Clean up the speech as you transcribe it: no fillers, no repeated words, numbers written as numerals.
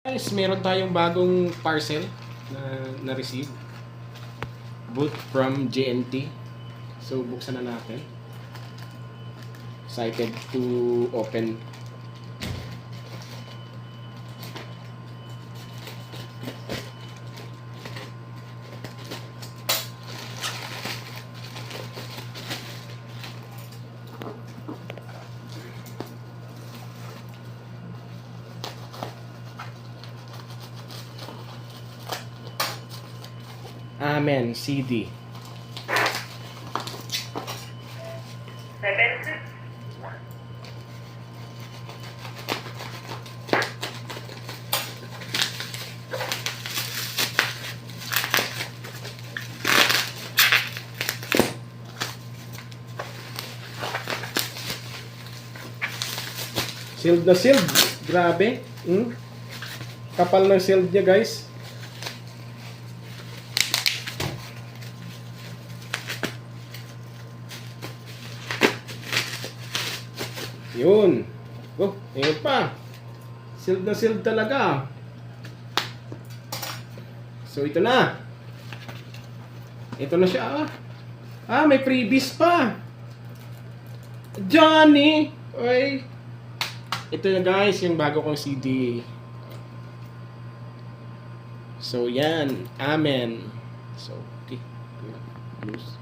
Guys, meron tayong bagong parcel na na-receive. Boot from JNT. So, buksan na natin. Excited to open. Amen CD. Sealed na sealed. Grabe. Kapal ng sealed niya, guys. Yun. Oh, ayun pa. Sealed na sealed talaga. So, ito na. Ito na siya. May freebies pa. Johnny. Oy. Ito na guys, yung bago kong CD. So, yan. Amen. So, okay. Close.